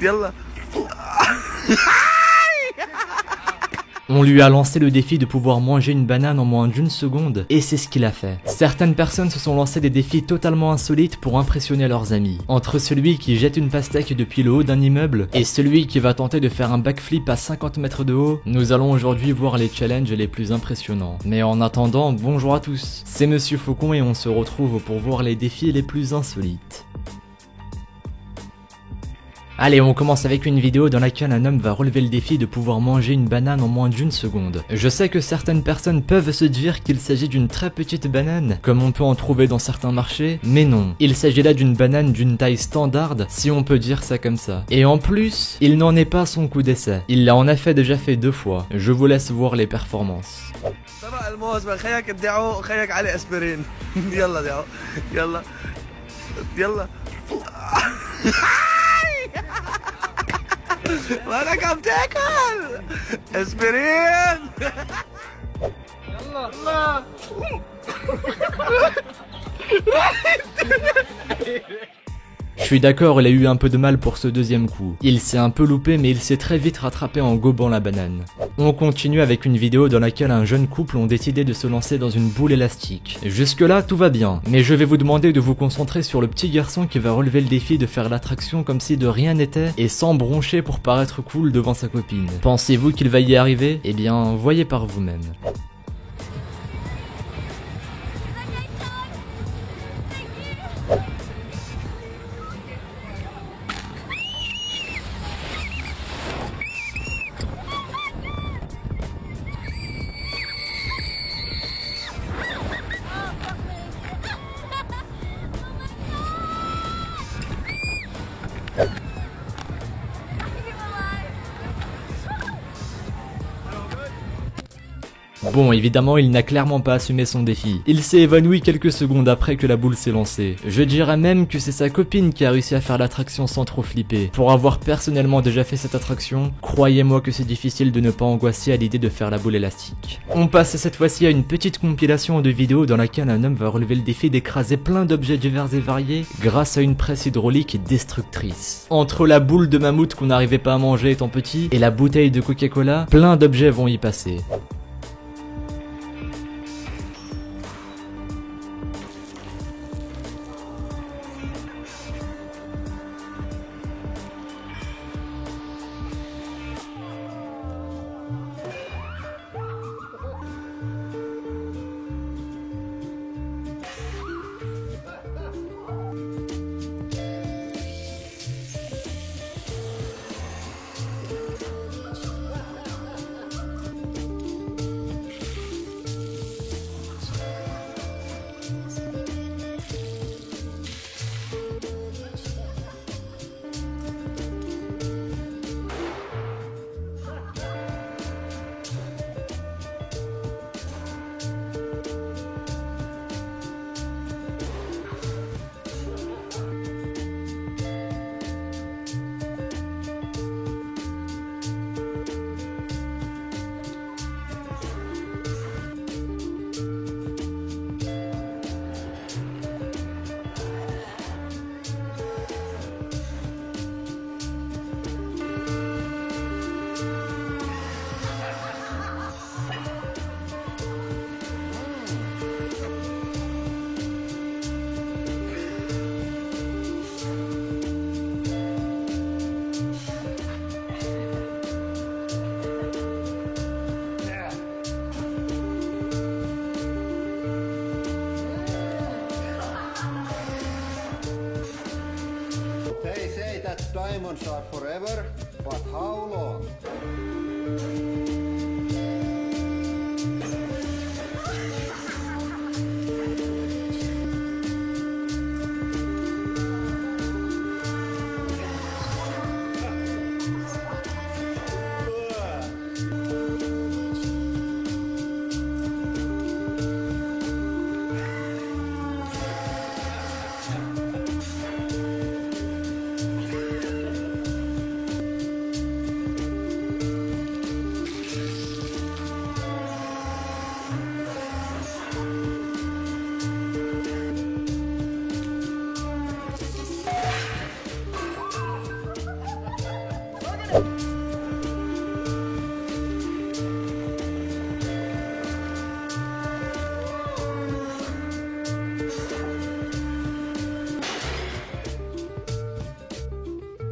يلا. On lui a lancé le défi de pouvoir manger une banane en moins d'une seconde, et c'est ce qu'il a fait. Certaines personnes se sont lancées des défis totalement insolites pour impressionner leurs amis. Entre celui qui jette une pastèque depuis le haut d'un immeuble, et celui qui va tenter de faire un backflip à 50 mètres de haut, nous allons aujourd'hui voir les challenges les plus impressionnants. Mais en attendant, bonjour à tous, c'est Monsieur Faucon et on se retrouve pour voir les défis les plus insolites. Allez, on commence avec une vidéo dans laquelle un homme va relever le défi de pouvoir manger une banane en moins d'une seconde. Je sais que certaines personnes peuvent se dire qu'il s'agit d'une très petite banane, comme on peut en trouver dans certains marchés, mais non. Il s'agit là d'une banane d'une taille standard, si on peut dire ça comme ça. Et en plus, il n'en est pas à son coup d'essai. Il l'a en effet déjà fait 2 fois. Je vous laisse voir les performances. طبق الموز خيك ادعوا خيك عليه اسبرين. يلا دعوا يلا يلا. مالك عم تاكل اسبرين. يلا يلا. Je suis d'accord, il a eu un peu de mal pour ce deuxième coup. Il s'est un peu loupé mais il s'est très vite rattrapé en gobant la banane. On continue avec une vidéo dans laquelle un jeune couple ont décidé de se lancer dans une boule élastique. Jusque là tout va bien, mais je vais vous demander de vous concentrer sur le petit garçon qui va relever le défi de faire l'attraction comme si de rien n'était et sans broncher pour paraître cool devant sa copine. Pensez-vous qu'il va y arriver? Eh bien, voyez par vous-même. Bon, évidemment, il n'a clairement pas assumé son défi. Il s'est évanoui quelques secondes après que la boule s'est lancée. Je dirais même que c'est sa copine qui a réussi à faire l'attraction sans trop flipper. Pour avoir personnellement déjà fait cette attraction, croyez-moi que c'est difficile de ne pas angoisser à l'idée de faire la boule élastique. On passe cette fois-ci à une petite compilation de vidéos dans laquelle un homme va relever le défi d'écraser plein d'objets divers et variés grâce à une presse hydraulique destructrice. Entre la boule de mammouth qu'on n'arrivait pas à manger étant petit et la bouteille de Coca-Cola, plein d'objets vont y passer. Diamonds are forever, but how long?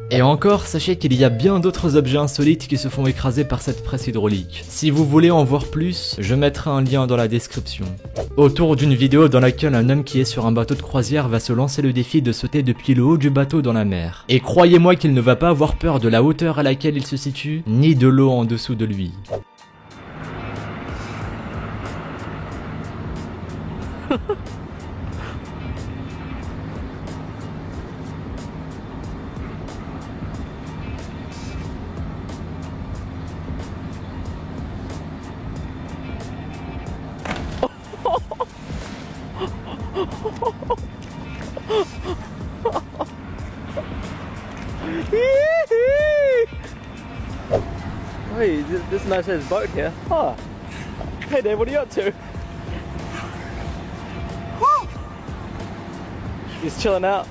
Et encore, sachez qu'il y a bien d'autres objets insolites qui se font écraser par cette presse hydraulique. Si vous voulez en voir plus, je mettrai un lien dans la description. Autour d'une vidéo dans laquelle un homme qui est sur un bateau de croisière va se lancer le défi de sauter depuis le haut du bateau dans la mer. Et croyez-moi qu'il ne va pas avoir peur de la hauteur à laquelle il se situe, ni de l'eau en dessous de lui. Hey, this man says boat here. Huh. Hey Dave, what are you up to? He's chilling out.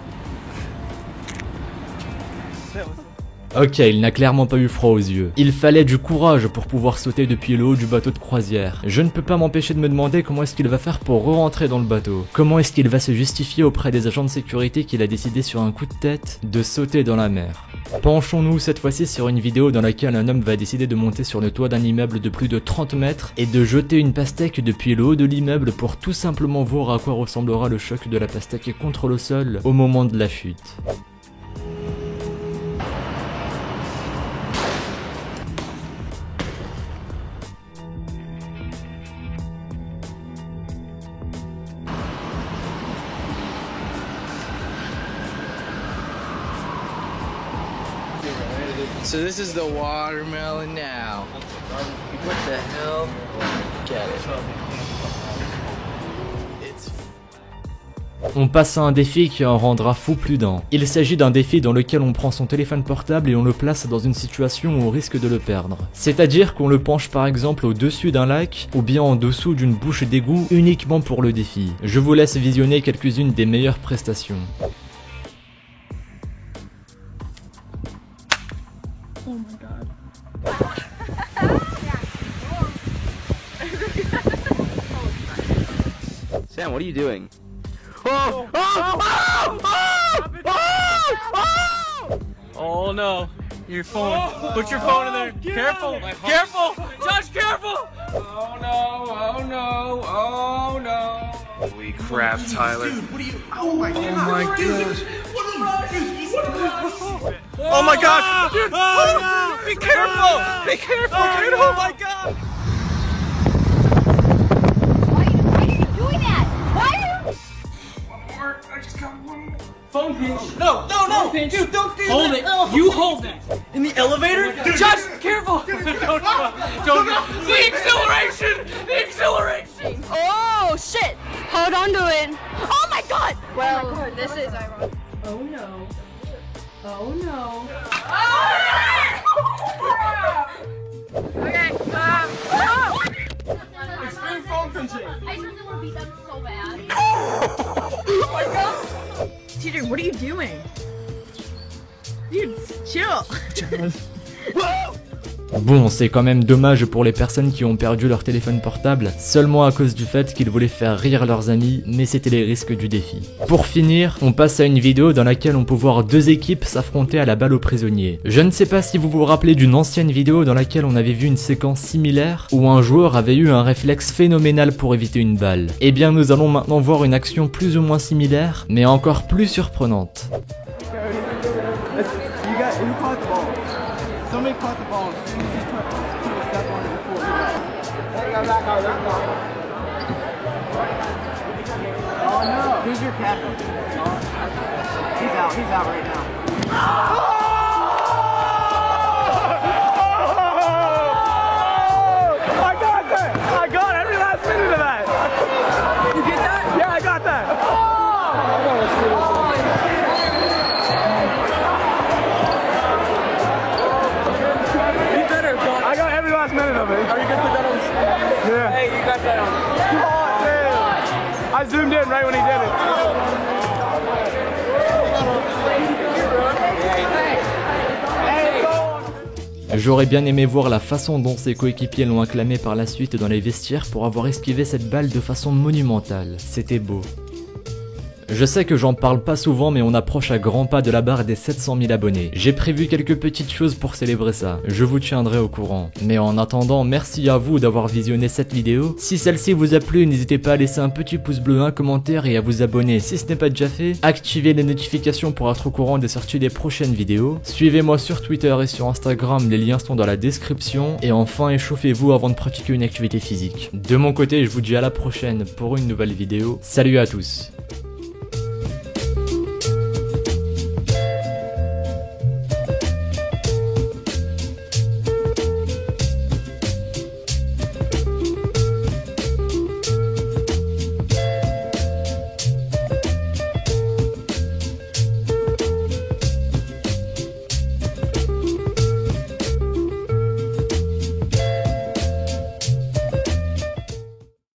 Ok, il n'a clairement pas eu froid aux yeux. Il fallait du courage pour pouvoir sauter depuis le haut du bateau de croisière. Je ne peux pas m'empêcher de me demander comment est-ce qu'il va faire pour re-rentrer dans le bateau. Comment est-ce qu'il va se justifier auprès des agents de sécurité qu'il a décidé sur un coup de tête de sauter dans la mer. Penchons-nous cette fois-ci sur une vidéo dans laquelle un homme va décider de monter sur le toit d'un immeuble de plus de 30 mètres et de jeter une pastèque depuis le haut de l'immeuble pour tout simplement voir à quoi ressemblera le choc de la pastèque contre le sol au moment de la chute. So this is the watermelon now. What the hell? Get it. On passe à un défi qui en rendra fou plus d'un. Il s'agit d'un défi dans lequel on prend son téléphone portable et on le place dans une situation où on risque de le perdre. C'est-à-dire qu'on le penche par exemple au-dessus d'un lac ou bien en dessous d'une bouche d'égout uniquement pour le défi. Je vous laisse visionner quelques-unes des meilleures prestations. Oh my god. Sam, what are you doing? Oh! Oh! Oh! Oh! Oh no. Your phone. Put your phone in there. Careful. Careful. Josh, careful. Oh no. Oh no. Oh no. Holy crap, Tyler. Dude, what are you? Oh my god. Oh my gosh. What are you? Oh my god. Dude, oh, be careful. Be careful, dude. Oh my god. Why are you doing that? Why are you? I just got one more. Phone pinch. No, no, no. Pinch. Dude, don't do Hold that. it. Oh. You hold that. In the elevator? Josh, careful. Don't. The acceleration. The acceleration. Oh shit! Hold on to it. Oh my god! Well, this is ironic. Oh no. Oh no. Okay. Extreme phone pinching. I just want to beat them so bad. TJ, what are you doing? Dude, chill. Bon, c'est quand même dommage pour les personnes qui ont perdu leur téléphone portable, seulement à cause du fait qu'ils voulaient faire rire leurs amis, mais c'était les risques du défi. Pour finir, on passe à une vidéo dans laquelle on peut voir deux équipes s'affronter à la balle aux prisonniers. Je ne sais pas si vous vous rappelez d'une ancienne vidéo dans laquelle on avait vu une séquence similaire, où un joueur avait eu un réflexe phénoménal pour éviter une balle. Eh bien nous allons maintenant voir une action plus ou moins similaire, mais encore plus surprenante. Who caught the ball? Somebody caught the ball. Step on it before Oh no! Who's your captain? He's out right now. I got that. I got every last minute of that. You get that? Yeah, I got that. I got every last minute of it. Are you gonna put that on? Yeah. Hey, you got that on. Oh, damn. I zoomed in right when he did it. Hey, J'aurais bien aimé voir la façon dont ses coéquipiers l'ont acclamé par la suite dans les vestiaires pour avoir esquivé cette balle de façon monumentale. C'était beau. Je sais que j'en parle pas souvent, mais on approche à grands pas de la barre des 700 000 abonnés. J'ai prévu quelques petites choses pour célébrer ça, je vous tiendrai au courant. Mais en attendant, merci à vous d'avoir visionné cette vidéo. Si celle-ci vous a plu, n'hésitez pas à laisser un petit pouce bleu, un commentaire et à vous abonner si ce n'est pas déjà fait. Activez les notifications pour être au courant des sorties des prochaines vidéos. Suivez-moi sur Twitter et sur Instagram, les liens sont dans la description. Et enfin, échauffez-vous avant de pratiquer une activité physique. De mon côté, je vous dis à la prochaine pour une nouvelle vidéo. Salut à tous.